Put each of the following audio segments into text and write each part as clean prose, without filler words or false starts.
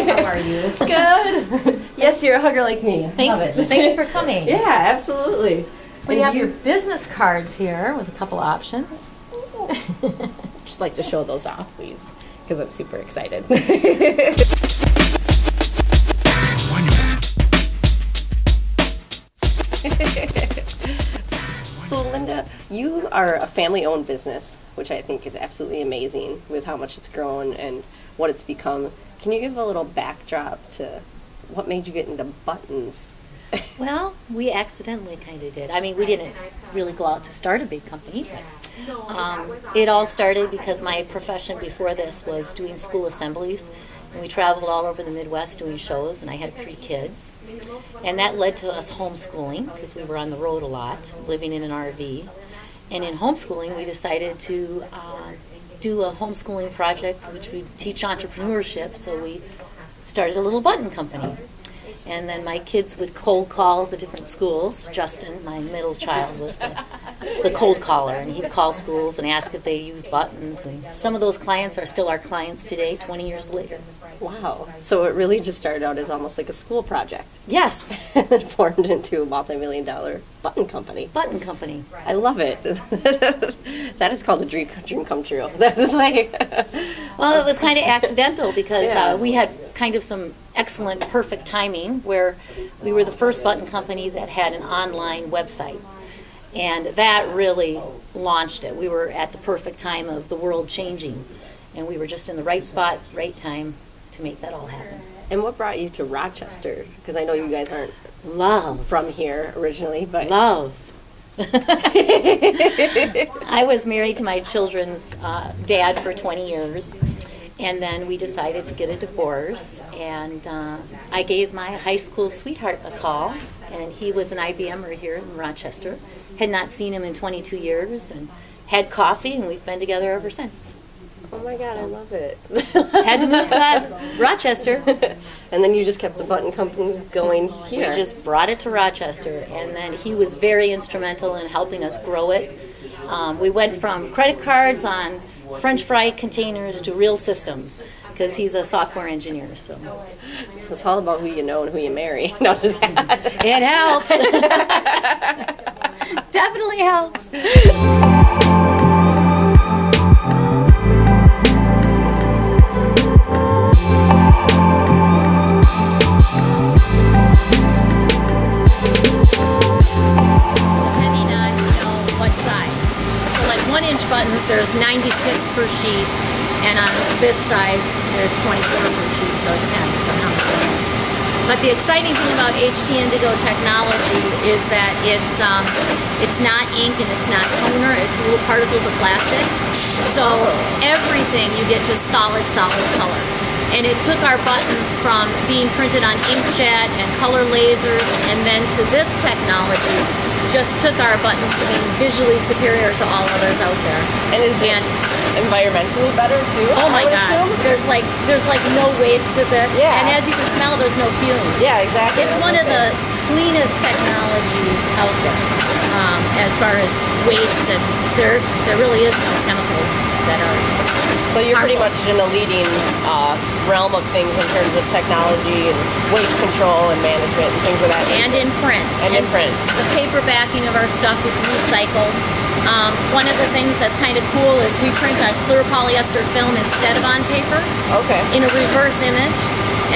How are you? Good. Yes, you're a hugger like me. Thanks for coming. Yeah, absolutely. We have your business cards here with a couple options. Just like to show those off, please, because I'm super excited. So, Linda, you are a family-owned business, which I think is absolutely amazing with how much it's grown and what it's become. Can you give a little backdrop to what made you get into buttons? Well, we accidentally kind of did. I mean, we didn't really go out to start a big company. It all started because my profession before this was doing school assemblies. And we traveled all over the Midwest doing shows, and I had 3 kids. And that led to us homeschooling because we were on the road a lot, living in an RV. And in homeschooling, we decided to do a homeschooling project which we teach entrepreneurship, so we started a little button company. And then my kids would cold call the different schools. Justin, my middle child, was the cold caller, and he'd call schools and ask if they use buttons. And some of those clients are still our clients today, 20 years later. Wow. So it really just started out as almost like a school project. Yes. And it formed into a multi-million-dollar button company. Button company. I love it. That is called a dream come true. That is like... Well, it was kind of accidental because Yeah. we had kind of some excellent, perfect timing where we were the first button company that had an online website. And that really launched it. We were at the perfect time of the world changing. And we were just in the right spot, right time to make that all happen. And what brought you to Rochester? Because I know you guys aren't Love. from here originally, but... Love. I was married to my children's dad for 20 years. And then we decided to get a divorce, and I gave my high school sweetheart a call, and he was an IBMer here in Rochester. Had not seen him in 22 years, and had coffee, and we've been together ever since. Oh my God, I love it. Had to move to Rochester. And then you just kept the button company going here. We just brought it to Rochester, and then he was very instrumental in helping us grow it. We went from credit cards on French fry containers to real systems, because he's a software engineer. So it's all about who you know and who you marry. No, just it helps. Definitely helps. Depending on what size. So like 1-inch buttons, there's 96 per sheet, and on this size, there's 24 per sheet, so it depends on how much. But the exciting thing about HP Indigo technology is that it's not ink and it's not toner, it's little particles of plastic. So everything you get just solid color. And it took our buttons from being printed on inkjet and color lasers, and then to this technology, just took our buttons to being visually superior to all others out there. And is it environmentally better too? Oh my God! There's like no waste with this. Yeah. And as you can smell, there's no fumes. Yeah, exactly. It's one of the cleanest technologies out there as far as waste, and there really is no chemicals that are. So you're pretty harmful. much in the leading realm of things in terms of technology and waste control and management and things of that nature. And in print. And in print. The paper backing of our stuff is recycled. One of the things that's kind of cool is we print on clear polyester film instead of on paper. Okay. In a reverse image.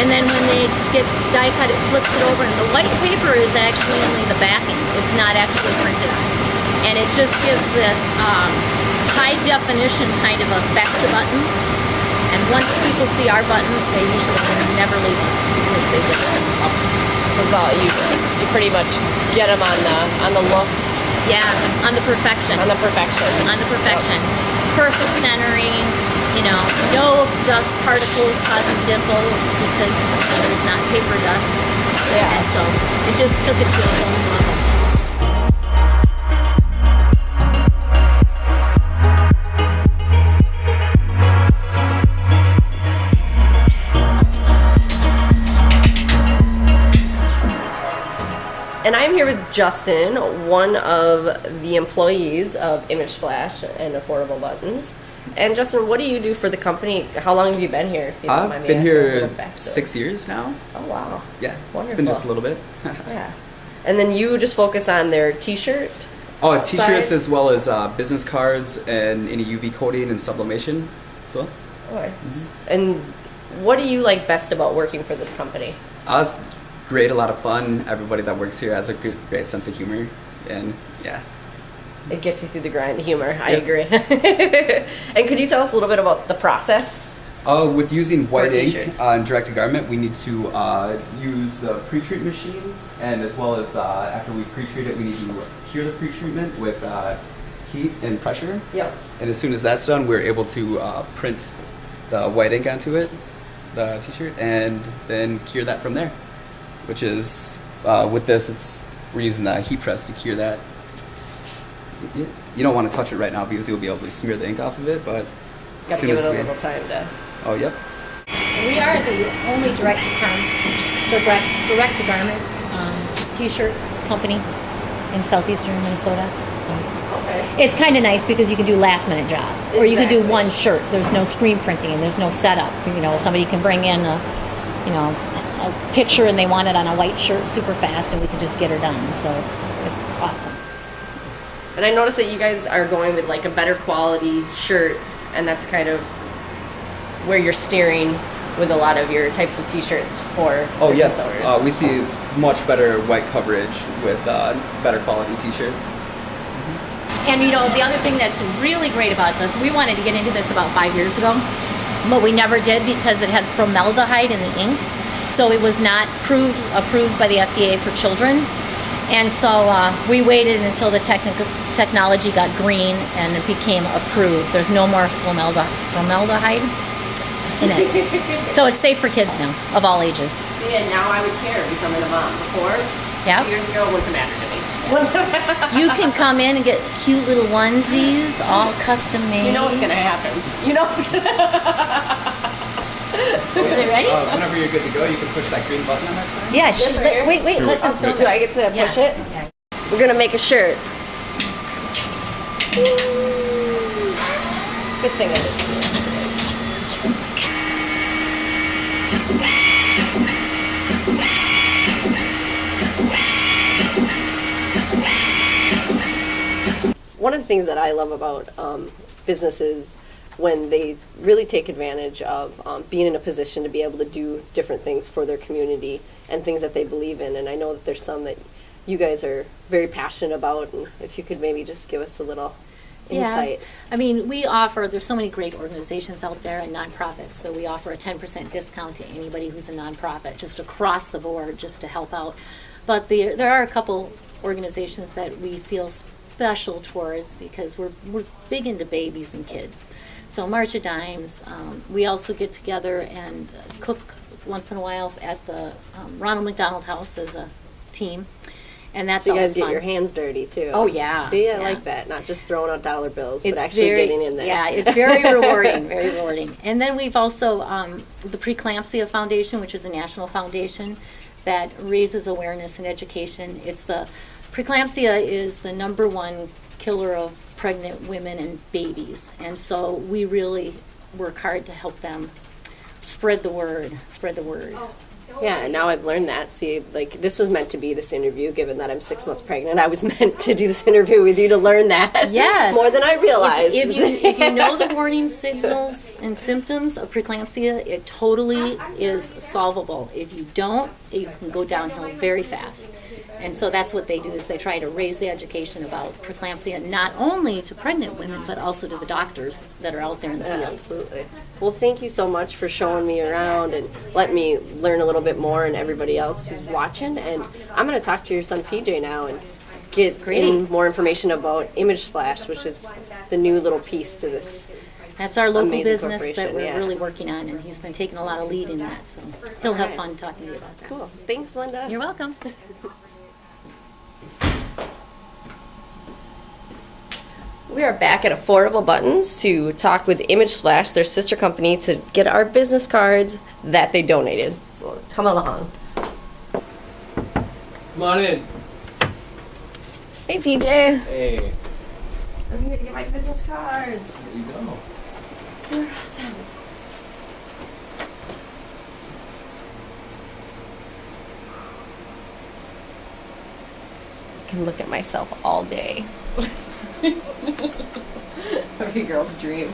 And then when they get die cut, it flips it over, and the white paper is actually only the backing. It's not actually printed on. And it just gives this high definition kind of effect to buttons. And once people see our buttons, they usually never leave us because they just love them. That's all you pretty much get them on the look. Yeah, on the perfection. On the perfection. On the perfection. Perfect centering, no dust particles causing dimples because there's not paper dust. Yeah. And so it just took it to a whole new level. And I'm here with Justin, one of the employees of Image Splash and Affordable Buttons. And Justin, what do you do for the company? How long have you been here? If you don't mind I've me been asking a here little backstory? 6 years now. Oh, wow. Yeah, Wonderful. it's been just a little bit. Yeah. And then you just focus on their t-shirt? Oh, t-shirts side? as well as business cards and any UV coating and sublimation as well. Okay. And what do you like best about working for this company? It's great, a lot of fun. Everybody that works here has a great sense of humor, and yeah. It gets you through the grind, humor. I Yep. agree. And could you tell us a little bit about the process? With using white ink t-shirts. on direct to garment, we need to use the pre-treat machine, and as well as after we pre-treat it, we need to cure the pre-treatment with heat and pressure. Yep. And as soon as that's done, we're able to print the white ink onto it, the t-shirt, and then cure that from there. Which is, with this, we're using the heat press to cure that. You don't want to touch it right now because you'll be able to smear the ink off of it, but as Gotta soon give as it a we... little time to... Oh, yep. We are the only direct to garment t-shirt company in southeastern Minnesota. So Okay. it's kind of nice because you can do last minute jobs, or you can do Exactly. one shirt. There's no screen printing and there's no setup. You know, somebody can bring in a picture and they want it on a white shirt super fast, and we can just get her done. So it's awesome. And I noticed that you guys are going with like a better quality shirt, and that's kind of where you're steering with a lot of your types of t-shirts for Oh, business yes. owners. We see much better white coverage with better quality t-shirt. And you know, the other thing that's really great about this, we wanted to get into this about 5 years ago, but we never did because it had formaldehyde in the inks. So it was not approved by the FDA for children. And so we waited until the technology got green and it became approved. There's no more formaldehyde in it. So it's safe for kids now, of all ages. See, and now I would care becoming a mom. Before, Yep. 2 years ago, it wouldn't matter to me. You can come in and get cute little onesies, all custom made. You know what's going to happen. You know what's going to Is it ready? Whenever you're good to go, you can push that green button on that side. Yeah, This right here? wait, let them film Do I get to push it? Yeah. We're going to make a shirt. Good thing I did. One of the things that I love about businesses when they really take advantage of being in a position to be able to do different things for their community and things that they believe in. And I know that there's some that you guys are very passionate about, and if you could maybe just give us a little insight. I mean, there's so many great organizations out there and nonprofits, so we offer a 10% discount to anybody who's a nonprofit, just across the board, just to help out. But there are a couple organizations that we feel special towards because we're big into babies and kids. So March of Dimes, we also get together and cook once in a while at the Ronald McDonald House as a team. And that's So you guys always get fun. your hands dirty too. Oh, yeah. See, I Yeah. like that. Not just throwing out dollar bills, It's but actually very- getting in there. Yeah, it's very rewarding, very rewarding. And then we've also the Preeclampsia Foundation, which is a national foundation that raises awareness and education. Preeclampsia is the #1 killer of pregnant women and babies, and so we really work hard to help them spread the word. Yeah, and now I've learned that. See, like, this was meant to be this interview, given that I'm 6 months pregnant. I was meant to do this interview with you to learn that. Yes. More than I realized. If you know the warning signals and symptoms of preeclampsia, it totally is solvable. If you don't, you can go downhill very fast. And so that's what they do, is they try to raise the education about preeclampsia, not only to pregnant women, but also to the doctors that are out there in the Yeah, field. absolutely. Well, thank you so much for showing me around and letting me learn a little bit more, and everybody else who's watching. And I'm going to talk to your son PJ now and get in more information about Image Splash, which is the new little piece to this. That's our local Amazing business that corporation, we're yeah. really working on, and he's been taking a lot of lead in that, so he'll have fun talking to you about that. Cool. Thanks, Linda. You're welcome. We are back at Affordable Buttons to talk with Image Splash, their sister company, to get our business cards that they donated. So come along. Come on in. Hey, PJ. Hey, I'm here to get my business cards. there you go. You're awesome. I can look at myself all day. Every girl's dream.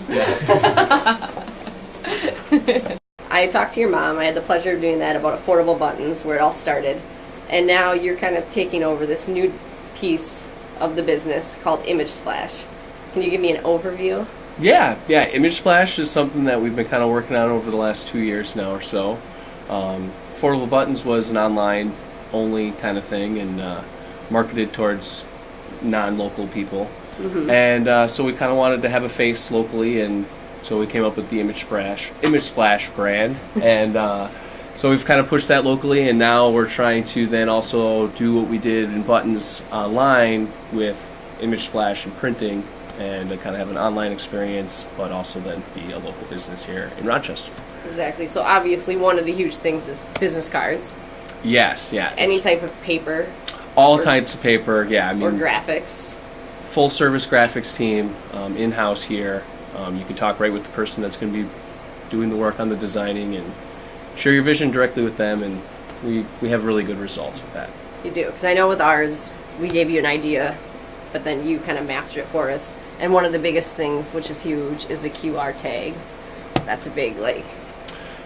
I talked to your mom. I had the pleasure of doing that about affordable buttons, where it all started. And now you're kind of taking over this new piece of the business called Image Splash. Can you give me an overview? Yeah. Image Splash is something that we've been kind of working on over the last 2 years now or so. Affordable Buttons was an online only kind of thing and marketed towards non-local people. Mm-hmm. And so we kind of wanted to have a face locally, and so we came up with the Image Splash brand. And so we've kind of pushed that locally, and now we're trying to then also do what we did in buttons online with Image Splash and printing, and to kind of have an online experience, but also then be a local business here in Rochester. Exactly. So obviously one of the huge things is business cards. Yes, yeah. Any type of paper. All types of paper, yeah. I mean, or graphics. Full service graphics team, in-house here. You can talk right with the person that's going to be doing the work on the designing and share your vision directly with them, and we have really good results with that. You do, because I know with ours, we gave you an idea, but then you kind of mastered it for us. And one of the biggest things, which is huge, is the QR tag. That's a big,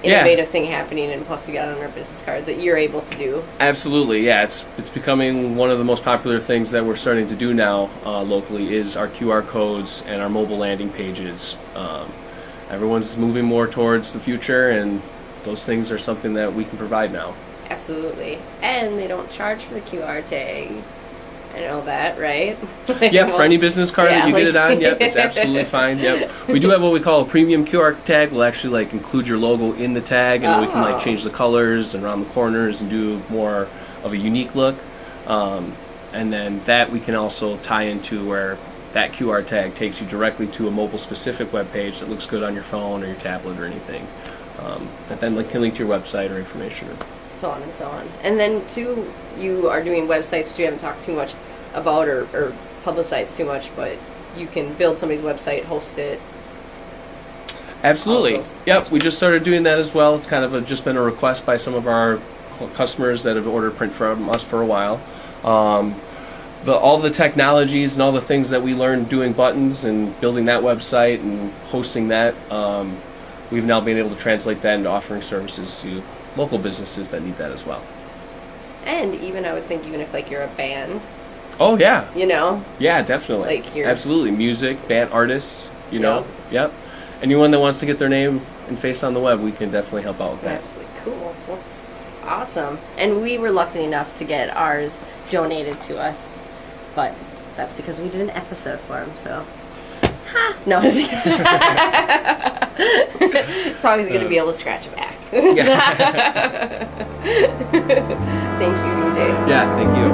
innovative thing happening, and plus we got it on our business cards that you're able to do. Absolutely, yeah. It's becoming one of the most popular things that we're starting to do now locally is our QR codes and our mobile landing pages. Everyone's moving more towards the future, and those things are something that we can provide now. Absolutely. And they don't charge for the QR tag. I know that, right? Yep, for any business card that you get it on, yep, it's absolutely fine. Yep. We do have what we call a premium QR tag. We'll actually include your logo in the tag, and we can change the colors and around the corners and do more of a unique look. And then that we can also tie into where that QR tag takes you directly to a mobile specific web page that looks good on your phone or your tablet or anything. That then can link to your website or information. So on and so on. And then too, you are doing websites, which you haven't talked too much about or publicized too much, but you can build somebody's website, host it. Absolutely. Yep, we just started doing that as well. It's kind of just been a request by some of our customers that have ordered print from us for a while. All the technologies and all the things that we learned doing buttons and building that website and hosting that, we've now been able to translate that into offering services to local businesses that need that as well. And even I would think even if you're a band. Oh yeah. Yeah, definitely. Absolutely. Music, band artists, Yep. Anyone that wants to get their name and face on the web, we can definitely help out with that. Absolutely. Cool. Well, awesome. And we were lucky enough to get ours donated to us, but that's because we did an episode for them, so. No, it's always going to be able to scratch it back. Thank you, DJ. Yeah, thank you.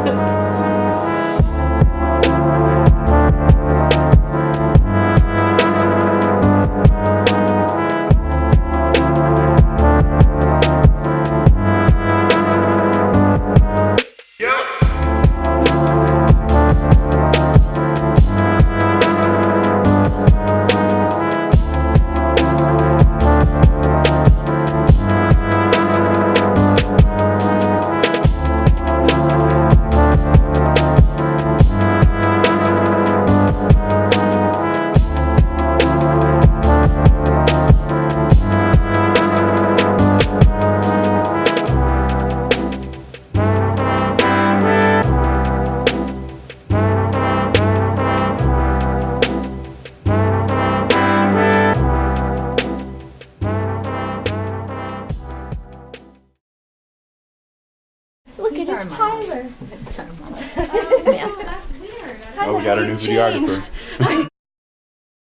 Look at it's Tyler. It's our mom's mask. Oh, we got our new videographer.